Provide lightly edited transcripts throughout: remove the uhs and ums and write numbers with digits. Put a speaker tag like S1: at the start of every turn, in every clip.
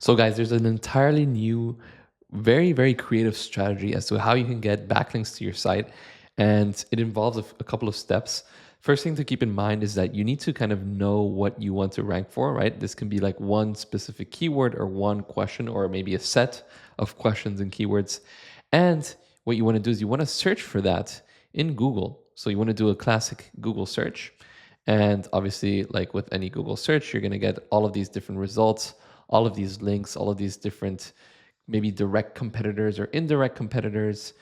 S1: So guys, there's an entirely new, very creative strategy as to how you can get backlinks to your site. And it involves a couple of steps. First thing to keep in mind is that you need to kind of know what you want to rank for, right? This can be like one specific keyword or one question, or maybe a set of questions and keywords. And what you want to do is you want to search for that in Google. So you want to do a classic Google search. And obviously, like with any Google search, you're going to get all of these different results, all of these links, all of these different maybe direct competitors or indirect competitors.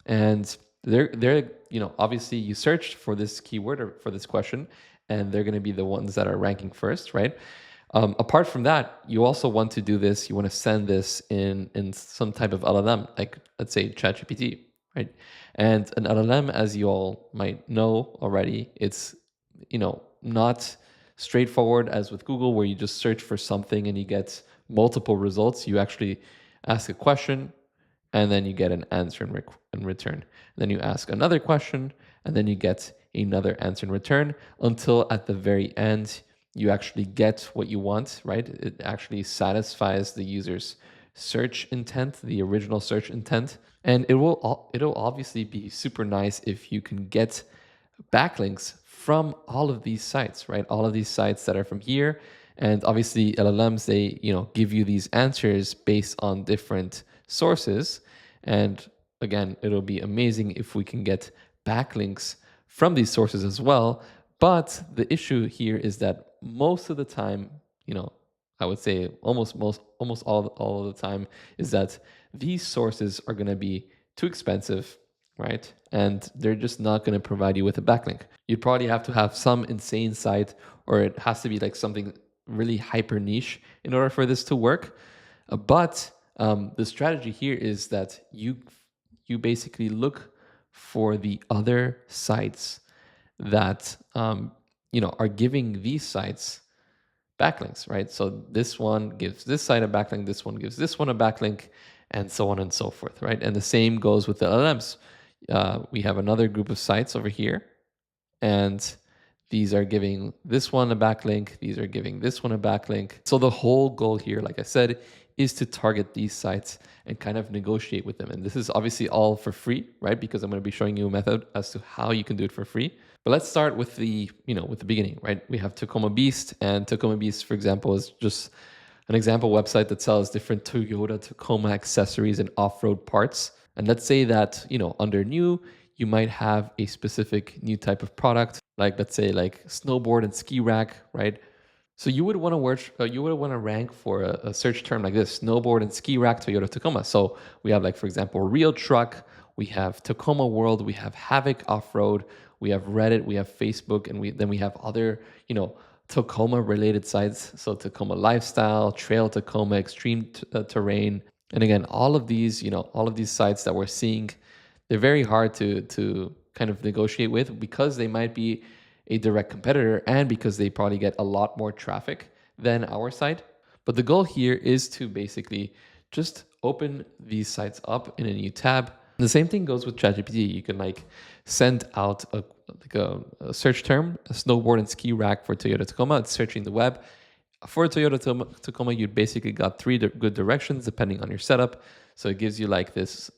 S1: And they're obviously you searched for this keyword or for this question, and they're going to be the ones that are ranking first, right? Apart from that, you also want to do this. You want to send this in some type of LLM, like let's say ChatGPT, right? And an LLM, as you all might know already, it's not straightforward as with Google, where you just search for something and you get multiple results. You actually ask a question and then you get an answer in return. And then you ask another question and then you get another answer in return, until at the very end you actually get what you want, right? It actually satisfies the user's search intent, the original search intent. And it'll obviously be super nice if you can get backlinks from all of these sites, right? All of these sites that are from here. And obviously LLMs, they, give you these answers based on different sources. And again, it'll be amazing if we can get backlinks from these sources as well. But the issue here is that most of the time, I would say almost all of the time, is that these sources are going to be too expensive, right? And they're just not going to provide you with a backlink. You'd probably have to have some insane site, or it has to be like something really hyper niche in order for this to work. But the strategy here is that you basically look for the other sites that are giving these sites backlinks, right? So this one gives this site a backlink, this one gives this one a backlink, and so on and so forth, right? And the same goes with the LLMs. We have another group of sites over here, and these are giving this one a backlink, these are giving this one a backlink. So the whole goal here, like I said, is to target these sites and kind of negotiate with them. And this is obviously all for free, right? Because I'm going to be showing you a method as to how you can do it for free. But let's start with the beginning, right? We have Tacoma Beast, and Tacoma Beast, for example, is just an example website that sells different Toyota Tacoma accessories and off-road parts. And let's say that, under new, you might have a specific new type of product, like let's say like snowboard and ski rack, right? So you would want to rank for a search term like this: snowboard and ski rack Toyota Tacoma. So we have, like, for example, Real Truck, we have Tacoma World, we have Havoc Off-Road, we have Reddit, we have Facebook, and then we have other, Tacoma related sites. So Tacoma Lifestyle, Trail Tacoma, Extreme Terrain. And again, all of these sites that we're seeing, they're very hard to kind of negotiate with, because they might be a direct competitor and because they probably get a lot more traffic than our site. But the goal here is to basically just open these sites up in a new tab. And the same thing goes with ChatGPT. You can like send out a search term, a snowboard and ski rack for Toyota Tacoma. It's searching the web. For Toyota Tacoma, you basically got three good directions depending on your setup. So it gives you like this,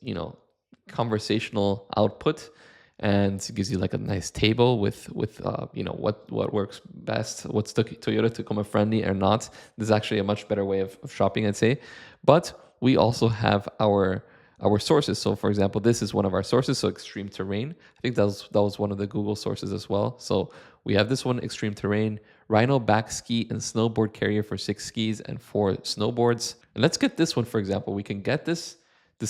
S1: conversational output, and it gives you like a nice table with what works best, what's Toyota Tacoma friendly or not. This is actually a much better way of shopping, I'd say. But we also have our sources. So for example, this is one of our sources, so Extreme Terrain. I think that was one of the Google sources as well. So we have this one, Extreme Terrain, Rhino back ski and snowboard carrier for 6 skis and 4 snowboards. And let's get this one, for example. We can get this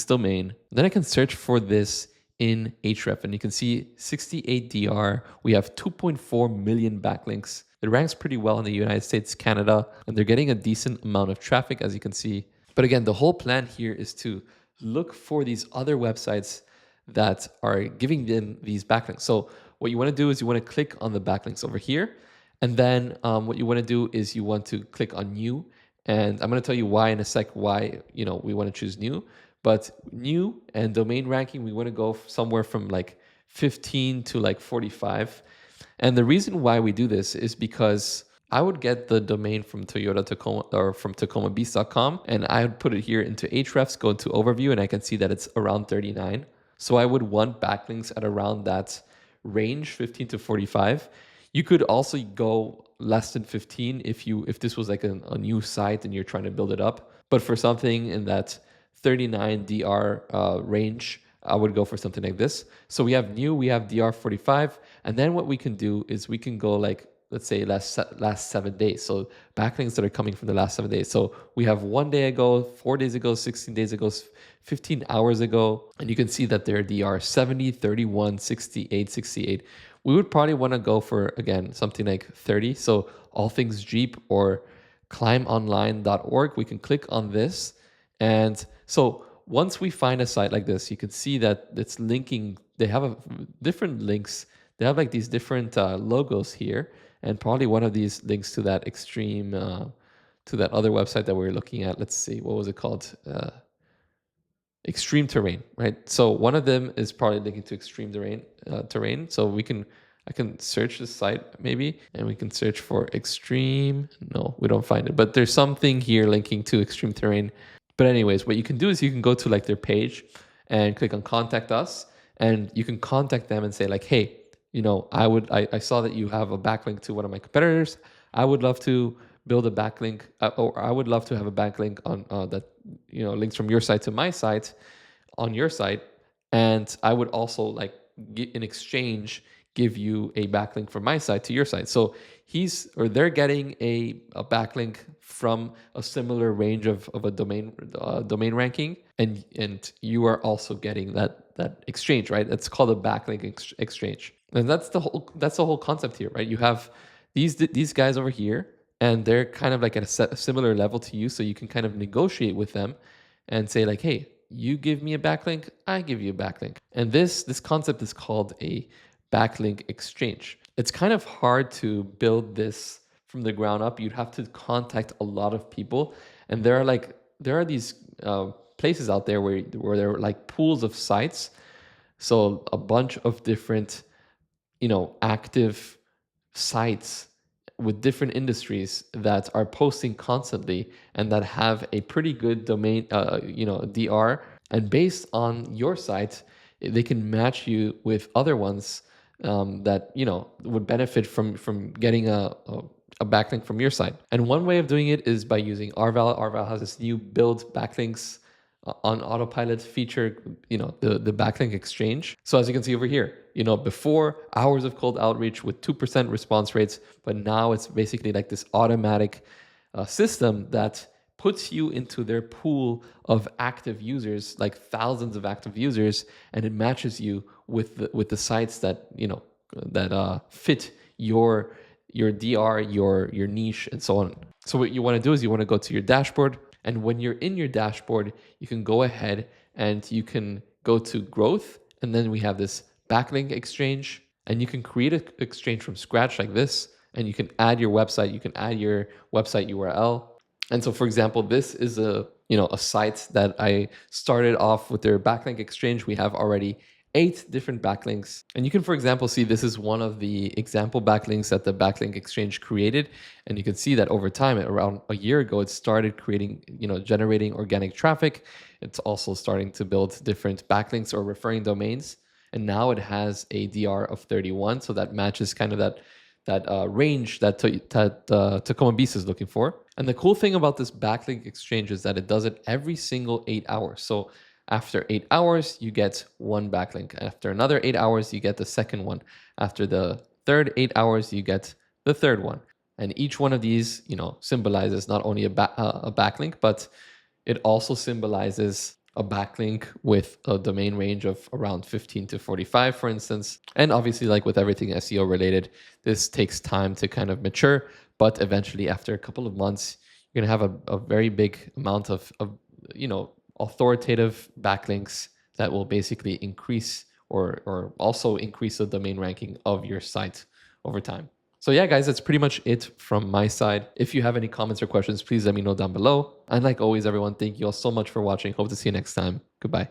S1: domain. Then I can search for this in Ahrefs, and you can see 68 DR. We have 2.4 million backlinks. It ranks pretty well in the United States, Canada, and they're getting a decent amount of traffic, as you can see. But again, the whole plan here is to look for these other websites that are giving them these backlinks. So what you want to do is you want to click on the backlinks over here. And then what you want to do is you want to click on new. And I'm going to tell you why in a sec, why we want to choose new. But new and domain ranking, we want to go somewhere from like 15 to like 45. And the reason why we do this is because I would get the domain from Toyota Tacoma or from tacomabeast.com, and I would put it here into Ahrefs, go into overview, and I can see that it's around 39. So I would want backlinks at around that range, 15 to 45. You could also go less than 15 if this was like a new site and you're trying to build it up. But for something in that 39 DR range, I would go for something like this. So we have new, we have DR 45, and then what we can do is we can go like, let's say last 7 days. So backlinks that are coming from the last 7 days. So we have 1 day ago, 4 days ago, 16 days ago, 15 hours ago, and you can see that they're DR 70, 31, 68, 68. We would probably want to go for, again, something like 30. So all things Jeep or climbonline.org, we can click on this. And so once we find a site like this, you can see that it's linking. They have different links. They have like these different logos here. And probably one of these links to that extreme, to that other website that we were looking at. Let's see, what was it called? Extreme terrain, right? So one of them is probably linking to extreme terrain. So I can search the site maybe, and we can search for extreme. No, we don't find it, but there's something here linking to extreme terrain. But anyways, what you can do is you can go to like their page and click on contact us, and you can contact them and say like, hey, you know, I saw that you have a backlink to one of my competitors. I would love to build a backlink, or I would love to have a backlink on that, you know, links from your site to my site on your site. And I would also like in exchange give you a backlink from my site to your site. So they're getting a backlink from a similar range of a domain ranking, and you are also getting that exchange, right? It's called a backlink exchange, and that's the whole concept here, right? You have these guys over here, and they're kind of like at a similar level to you, so you can kind of negotiate with them and say like, hey, you give me a backlink, I give you a backlink. And this concept is called a backlink exchange. It's kind of hard to build this from the ground up. You'd have to contact a lot of people, and there are these places out there where there are like pools of sites. So a bunch of different, you know, active sites with different industries that are posting constantly and that have a pretty good domain, DR. And based on your site, they can match you with other ones that, you know, would benefit from getting a backlink from your site. And one way of doing it is by using Arval. Arval has this new build backlinks on autopilot feature, you know, the backlink exchange. So as you can see over here, you know, before hours of cold outreach with 2% response rates, but now it's basically like this automatic system that puts you into their pool of active users, like thousands of active users, and it matches you with the sites that, you know, that fit your DR, your niche, and so on. So what you want to do is you want to go to your dashboard, and when you're in your dashboard, you can go ahead and you can go to growth, and then we have this backlink exchange, and you can create an exchange from scratch like this, and you can add your website, you can add your website URL. And so, for example, this is a site that I started off with their backlink exchange. We have already 8 different backlinks. And you can, for example, see this is one of the example backlinks that the backlink exchange created. And you can see that over time, around a year ago, it started creating, generating organic traffic. It's also starting to build different backlinks or referring domains. And now it has a DR of 31. So that matches kind of that range that Tacoma Beast is looking for. And the cool thing about this backlink exchange is that it does it every single 8 hours. So after 8 hours, you get one backlink. After another 8 hours, you get the second one. After the third 8 hours, you get the third one. And each one of these, symbolizes not only a backlink, but it also symbolizes a backlink with a domain range of around 15 to 45, for instance. And obviously, like with everything SEO related, this takes time to kind of mature, but eventually after a couple of months, you're gonna have a very big amount of authoritative backlinks that will basically increase or also increase the domain ranking of your site over time. So yeah, guys, that's pretty much it from my side. If you have any comments or questions, please let me know down below. And like always, everyone, thank you all so much for watching. Hope to see you next time. Goodbye.